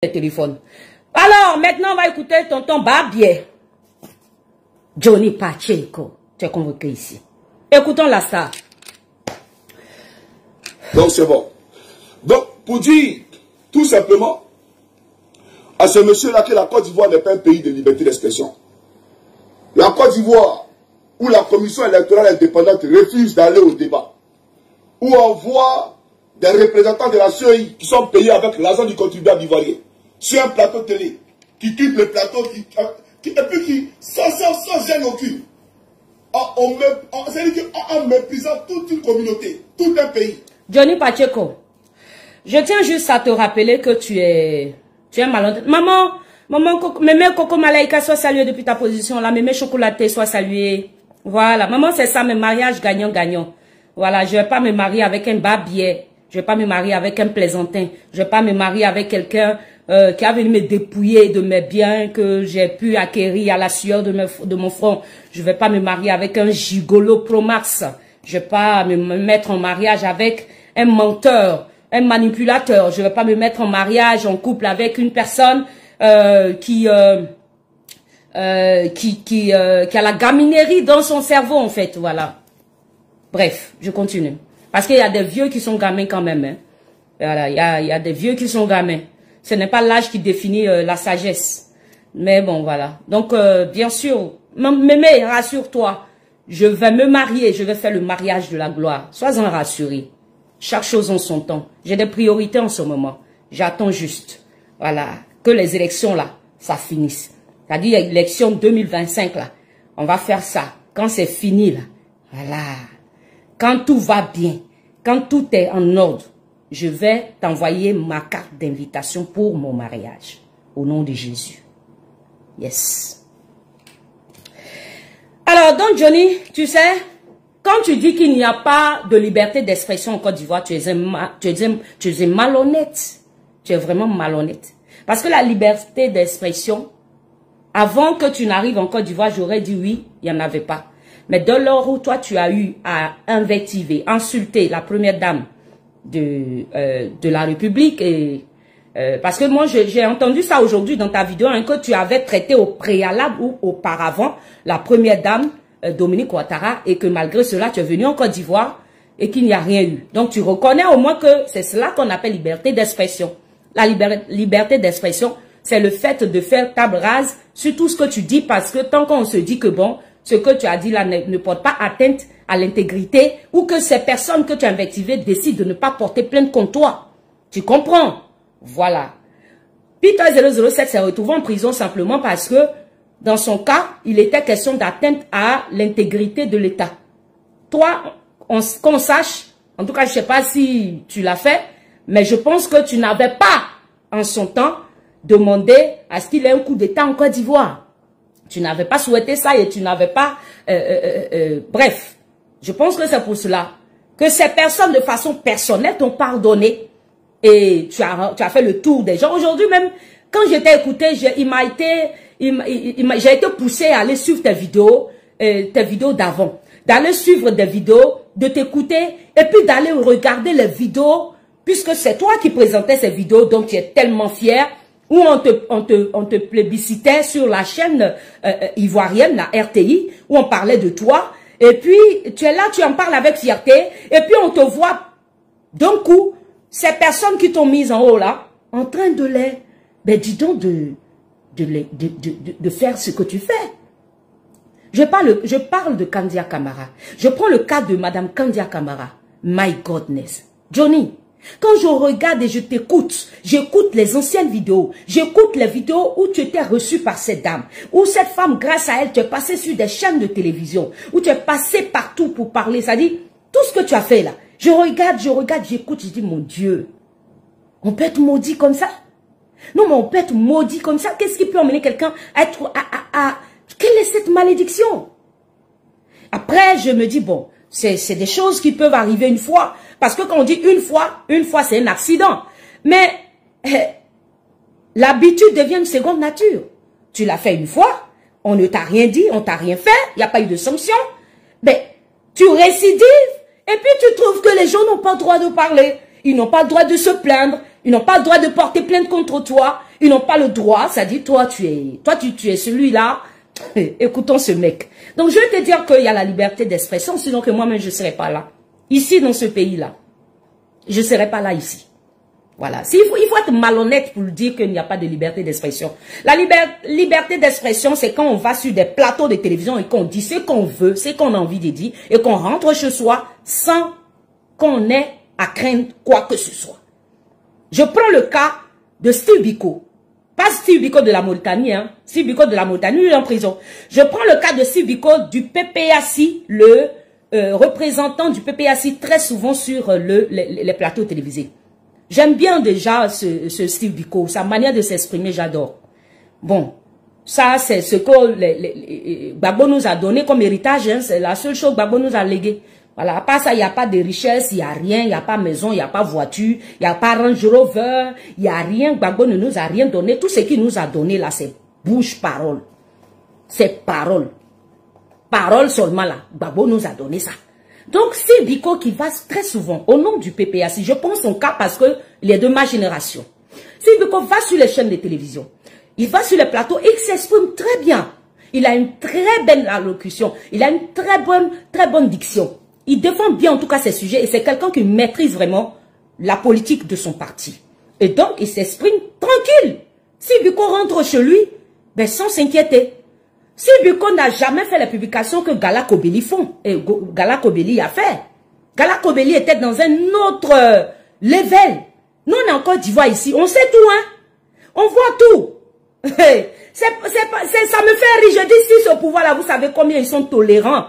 le téléphone. Alors, maintenant, on va écouter tonton Barbier. Johnny Pacheco, tu es convoqué ici. Écoutons la star. Donc, c'est bon. Donc, pour dire tout simplement à ce monsieur-là que la Côte d'Ivoire n'est pas un pays de liberté d'expression. La Côte d'Ivoire, où la commission électorale indépendante refuse d'aller au débat, où on voit des représentants de la CEI qui sont payés avec l'argent du contribuable ivoirien, sur un plateau télé, qui quitte le plateau, et puis qui, sans gêne aucune, c'est-à-dire en méprisant toute une communauté, tout un pays. Johnny Pacheco, je tiens juste à te rappeler que tu es malhonnête. Maman, mémé Coco Malaika, sois saluée depuis ta position là, mémé Chocolaté, sois saluée. Voilà, maman, c'est ça, mes mariages gagnant-gagnant. Voilà, je ne vais pas me marier avec un Barbier, je ne vais pas me marier avec un plaisantin, je ne vais pas me marier avec quelqu'un qui a venu me dépouiller de mes biens que j'ai pu acquérir à la sueur de mon front. Je ne vais pas me marier avec un gigolo pro-max. Je ne vais pas me mettre en mariage avec un menteur, un manipulateur. Je ne vais pas me mettre en mariage, en couple avec une personne qui a la gaminerie dans son cerveau, en fait. Voilà. Bref, je continue. Parce qu'il y a des vieux qui sont gamins quand même. Hein. Voilà, il y a des vieux qui sont gamins. Ce n'est pas l'âge qui définit la sagesse. Mais bon, voilà. Donc, bien sûr, mémé, rassure-toi. Je vais me marier, je vais faire le mariage de la gloire. Sois-en rassuré. Chaque chose en son temps. J'ai des priorités en ce moment. J'attends juste. Voilà. Que les élections, là, ça finisse. C'est-à-dire, l'élection 2025, là. On va faire ça. Quand c'est fini, là. Voilà. Quand tout va bien. Quand tout est en ordre. Je vais t'envoyer ma carte d'invitation pour mon mariage. Au nom de Jésus. Yes. Alors, donc Johnny, tu sais, quand tu dis qu'il n'y a pas de liberté d'expression en Côte d'Ivoire, tu es malhonnête. Tu es vraiment malhonnête. Parce que la liberté d'expression, avant que tu n'arrives en Côte d'Ivoire, j'aurais dit oui, il n'y en avait pas. Mais de lors où toi, tu as eu à invectiver, insulter la première dame de la République, et parce que moi, j'ai entendu ça aujourd'hui dans ta vidéo, hein, que tu avais traité au préalable ou auparavant la première dame, Dominique Ouattara, et que malgré cela, tu es venu en Côte d'Ivoire et qu'il n'y a rien eu. Donc, tu reconnais au moins que c'est cela qu'on appelle liberté d'expression. La liberté d'expression, c'est le fait de faire table rase sur tout ce que tu dis, parce que tant qu'on se dit que bon, ce que tu as dit là ne porte pas atteinte à l'intégrité, ou que ces personnes que tu as invectivées décident de ne pas porter plainte contre toi. Tu comprends? Voilà. Peter 007 s'est retrouvé en prison simplement parce que, dans son cas, il était question d'atteinte à l'intégrité de l'État. Toi, qu'on sache, en tout cas, je ne sais pas si tu l'as fait, mais je pense que tu n'avais pas, en son temps, demandé à ce qu'il ait un coup d'État en Côte d'Ivoire. Tu n'avais pas souhaité ça et tu n'avais pas... bref, je pense que c'est pour cela que ces personnes, de façon personnelle, t'ont pardonné. Et tu as fait le tour des gens. Aujourd'hui même, quand je t'ai écouté, j'ai été poussé à aller suivre tes vidéos d'avant. D'aller suivre des vidéos, de t'écouter, et puis d'aller regarder les vidéos, puisque c'est toi qui présentais ces vidéos, donc tu es tellement fier, où on te plébiscitait sur la chaîne ivoirienne, la RTI, où on parlait de toi, et puis tu es là, tu en parles avec fierté, et puis on te voit d'un coup, ces personnes qui t'ont mis en haut là, en train de les, ben dis donc de faire ce que tu fais. Je parle de Kandia Camara. Je prends le cas de Madame Kandia Camara. My goodness. Johnny, quand je regarde et je t'écoute, j'écoute les anciennes vidéos, j'écoute les vidéos où tu étais reçu par cette dame, où cette femme, grâce à elle, tu es passé sur des chaînes de télévision, où tu es passé partout pour parler, ça dit, tout ce que tu as fait là, je regarde, j'écoute, je dis, mon Dieu, on peut être maudit comme ça? Non, mais on peut être maudit comme ça. Qu'est-ce qui peut emmener quelqu'un à être... Quelle est cette malédiction? Après, je me dis, bon, c'est des choses qui peuvent arriver une fois. Parce que quand on dit une fois c'est un accident. Mais l'habitude devient une seconde nature. Tu l'as fait une fois, on ne t'a rien dit, on t'a rien fait, il n'y a pas eu de sanction. Mais tu récidives et puis tu trouves que les gens n'ont pas le droit de parler. Ils n'ont pas le droit de se plaindre. Ils n'ont pas le droit de porter plainte contre toi. Ils n'ont pas le droit, ça dit, toi, tu es celui-là. Écoutons ce mec. Donc, je vais te dire qu'il y a la liberté d'expression, sinon que moi-même, je ne serais pas là. Ici, dans ce pays-là. Je ne serais pas là ici. Voilà. Il faut être malhonnête pour dire qu'il n'y a pas de liberté d'expression. La liberté d'expression, c'est quand on va sur des plateaux de télévision et qu'on dit ce qu'on veut, ce qu'on a envie de dire, et qu'on rentre chez soi sans qu'on ait à craindre quoi que ce soit. Je prends le cas de Steve Biko. Pas Steve Biko de la Mauritanie, hein. Steve Biko de la Mauritanie, il est en prison. Je prends le cas de Steve Biko du PPAC, le représentant du PPAC très souvent sur les plateaux télévisés. J'aime bien déjà ce Steve Biko, sa manière de s'exprimer, j'adore. Bon, ça c'est ce que Gbagbo nous a donné comme héritage, hein, c'est la seule chose que Gbagbo nous a légué. Voilà, à part ça, il n'y a pas de richesse, il n'y a rien, il n'y a pas maison, il n'y a pas voiture, il n'y a pas Range Rover, il n'y a rien, Gbagbo ne nous a rien donné. Tout ce qu'il nous a donné là, c'est bouche-parole. C'est parole. Parole seulement là, Gbagbo nous a donné ça. Donc, c'est Biko qui va très souvent, au nom du PPAC, je pense son cas parce qu'il est de ma génération. C'est Biko va sur les chaînes de télévision, il va sur les plateaux et il s'exprime très bien. Il a une très belle allocution, il a une très bonne diction. Il défend bien en tout cas ses sujets et c'est quelqu'un qui maîtrise vraiment la politique de son parti. Et donc, il s'exprime tranquille. Si Biko rentre chez lui, ben sans s'inquiéter. Si Biko n'a jamais fait les publications que Gala Kobeli font, et Gala Kobeli a fait. Gala Kobeli était dans un autre level. Nous, on est en Côte d'Ivoire ici, on sait tout, hein. On voit tout. Ça me fait rire, je dis si ce pouvoir-là, vous savez combien ils sont tolérants.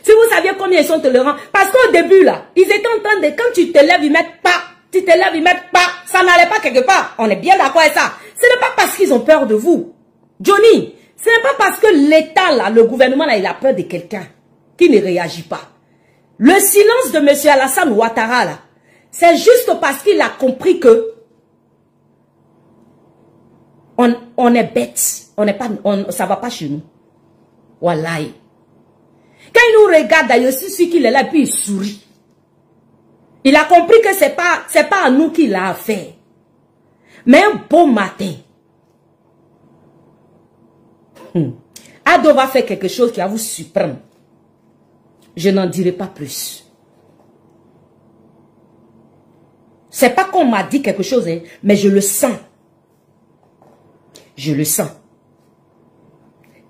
Si vous saviez combien ils sont tolérants, parce qu'au début, là, ils étaient en train de, quand tu te lèves, ils mettent pas, tu te lèves, ils mettent pas, ça n'allait pas quelque part. On est bien d'accord avec ça. Ce n'est pas parce qu'ils ont peur de vous. Johnny, ce n'est pas parce que l'État, là, le gouvernement, là, il a peur de quelqu'un qui ne réagit pas. Le silence de M. Alassane Ouattara, là, c'est juste parce qu'il a compris que on est bête. On n'est pas, ça va pas chez nous. Wallahi. Quand il nous regarde d'ailleurs, c'est celui qu'il est là, puis il sourit. Il a compris que c'est pas à nous qu'il a affaire. Mais un bon matin, Ado va faire quelque chose qui va vous surprendre. Je n'en dirai pas plus. C'est pas qu'on m'a dit quelque chose, hein, mais je le sens. Je le sens.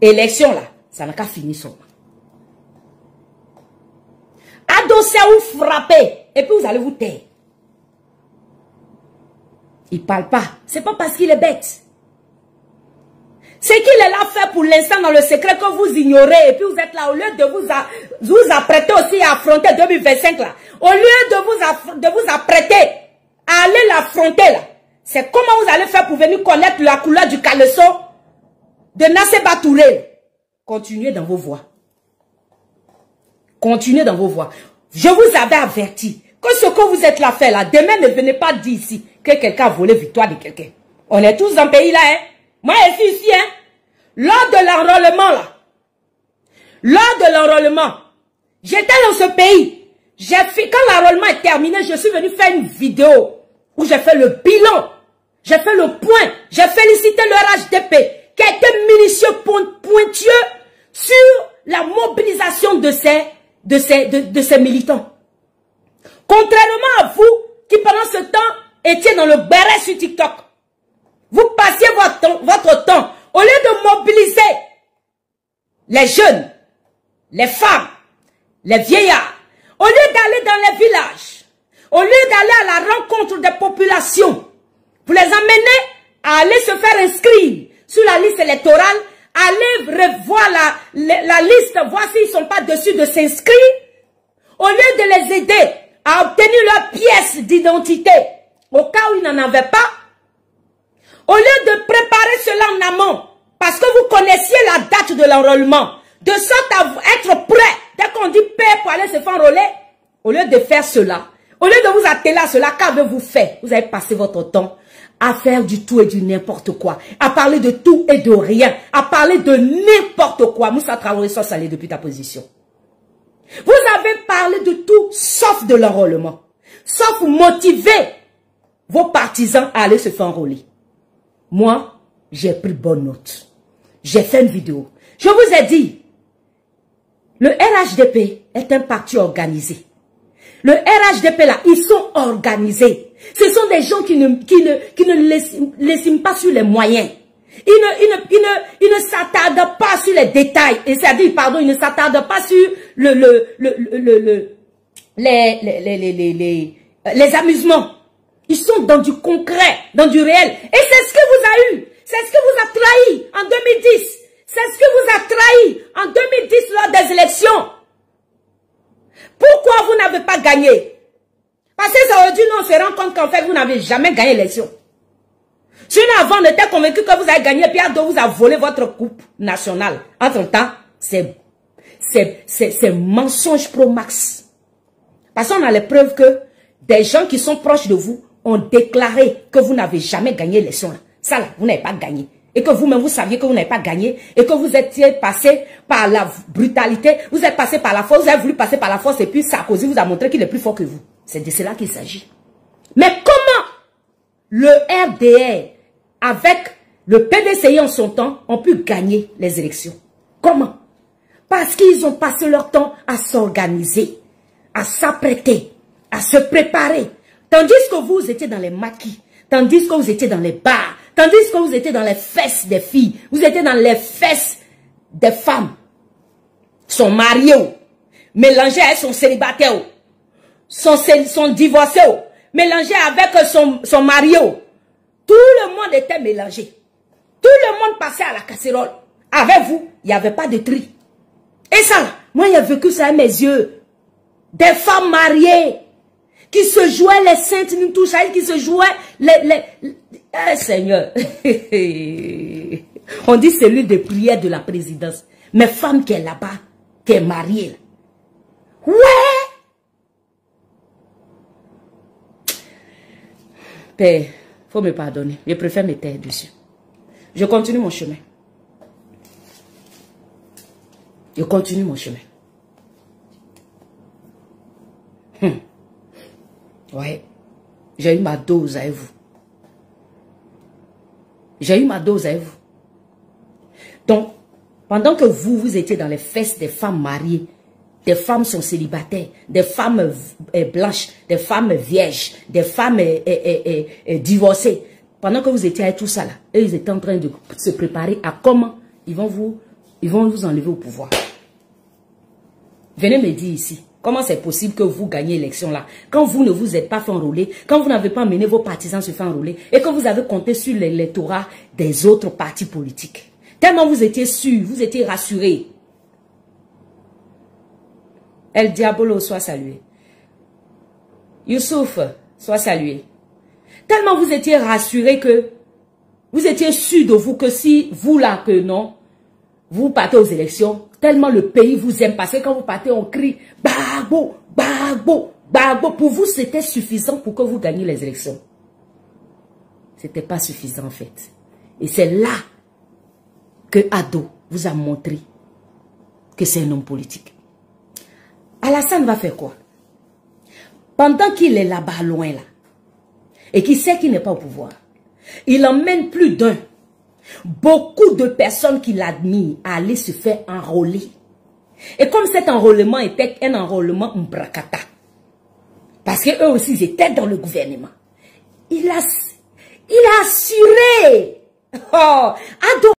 Élection là, ça n'a qu'à finir son. Ado sait vous frapper et puis vous allez vous taire. Il parle pas. C'est pas parce qu'il est bête. C'est qu'il est là fait pour l'instant dans le secret que vous ignorez et puis vous êtes là au lieu de vous apprêter aussi à affronter 2025 là. Au lieu de vous apprêter à aller l'affronter là. C'est comment vous allez faire pour venir connaître la couleur du caleçon de Nasseba Touré. Continuez dans vos voies. Continuez dans vos voies. Je vous avais averti que ce que vous êtes là fait là, demain ne venez pas dire ici que quelqu'un a volé victoire de quelqu'un. On est tous dans le pays là, hein. Moi je suis ici, hein. Lors de l'enrôlement là, j'étais dans ce pays. Quand l'enrôlement est terminé, je suis venu faire une vidéo où j'ai fait le bilan. J'ai fait le point. J'ai félicité le RHDP qui a été minutieux, pointueux sur la mobilisation de ces militants. Contrairement à vous qui pendant ce temps étiez dans le béret sur TikTok. Vous passiez votre temps au lieu de mobiliser les jeunes, les femmes, les vieillards, au lieu d'aller dans les villages, au lieu d'aller à la rencontre des populations, pour les amener à aller se faire inscrire sur la liste électorale, aller revoir la liste, voir s'ils ne sont pas dessus de s'inscrire, au lieu de les aider à obtenir leur pièce d'identité, au cas où ils n'en avaient pas, au lieu de préparer cela en amont, parce que vous connaissiez la date de l'enrôlement, de sorte à être prêt, dès qu'on dit paix pour aller se faire enrôler, au lieu de faire cela, au lieu de vous atteler à cela, qu'avez-vous fait? Vous avez passé votre temps à faire du tout et du n'importe quoi, à parler de tout et de rien, à parler de n'importe quoi. Moussa Traoré, soit salé depuis ta position. Vous avez parlé de tout sauf de l'enrôlement, sauf motiver vos partisans à aller se faire enrôler. Moi, j'ai pris bonne note. J'ai fait une vidéo. Je vous ai dit, le RHDP est un parti organisé. Le RHDP là, ils sont organisés. Ce sont des gens qui ne l'estiment pas sur les moyens. Ils ne s'attardent pas sur les détails. Et c'est-à-dire, pardon, ils ne s'attardent pas sur les amusements. Ils sont dans du concret, dans du réel. Et c'est ce que vous a eu. C'est ce que vous a trahi en 2010. C'est ce que vous a trahi en 2010 lors des élections. Pourquoi vous n'avez pas gagné? Parce que ça aurait dû nous se rendre compte qu'en fait, vous n'avez jamais gagné l'élection. Sinon, avant, on était convaincu que vous avez gagné, puis Ado vous a volé votre coupe nationale. Entre-temps, c'est mensonge pro max. Parce qu'on a les preuves que des gens qui sont proches de vous ont déclaré que vous n'avez jamais gagné l'élection. Ça là, vous n'avez pas gagné. Et que vous-même, vous saviez que vous n'avez pas gagné. Et que vous étiez passé par la brutalité. Vous êtes passé par la force. Vous avez voulu passer par la force. Et puis Sarkozy vous a montré qu'il est plus fort que vous. C'est de cela qu'il s'agit. Mais comment le RDR, avec le PDCI en son temps, ont pu gagner les élections? Comment? Parce qu'ils ont passé leur temps à s'organiser, à s'apprêter, à se préparer. Tandis que vous étiez dans les maquis, tandis que vous étiez dans les bars, tandis que vous étiez dans les fesses des filles, vous étiez dans les fesses des femmes. Son mari, mélangé avec son célibataire, son divorcé, mélangé avec son mari. Tout le monde était mélangé. Tout le monde passait à la casserole. Avec vous, il n'y avait pas de tri. Et ça, moi, j'ai vécu ça à mes yeux. Des femmes mariées qui se jouaient les saintes Nintouchaï, qui se jouaient Seigneur. On dit celui de prière de la présidence. Mais femme qui est là-bas, qui est mariée. Ouais. Père, faut me pardonner. Je préfère me taire dessus. Je continue mon chemin. Je continue mon chemin. Ouais. J'ai eu ma dose avec vous. J'ai eu ma dose avec vous. Donc, pendant que vous étiez dans les fesses des femmes mariées, des femmes sont célibataires, des femmes blanches, des femmes vierges, des femmes divorcées. Pendant que vous étiez avec tout ça là, eux, ils étaient en train de se préparer à comment ils vont vous enlever au pouvoir. Venez me dire ici, comment c'est possible que vous gagnez l'élection là, quand vous ne vous êtes pas fait enrôler, quand vous n'avez pas mené vos partisans se faire enrôler, et que vous avez compté sur l'électorat des autres partis politiques. Tellement vous étiez sûr, vous étiez rassuré. El Diabolo soit salué. Youssouf soit salué. Tellement vous étiez rassuré que vous étiez sûr de vous que si vous là que non, vous partez aux élections, tellement le pays vous aime. Parce que quand vous partez, on crie Gbagbo, Gbagbo, Gbagbo. Pour vous, c'était suffisant pour que vous gagniez les élections. C'était pas suffisant en fait. Et c'est là que Ado vous a montré que c'est un homme politique. Alassane va faire quoi? Pendant qu'il est là-bas, loin là, et qu'il sait qu'il n'est pas au pouvoir, il emmène plus d'un, beaucoup de personnes qui l'admirent à aller se faire enrôler. Et comme cet enrôlement était un enrôlement mbrakata, parce qu'eux aussi ils étaient dans le gouvernement, il a assuré. Oh, Ado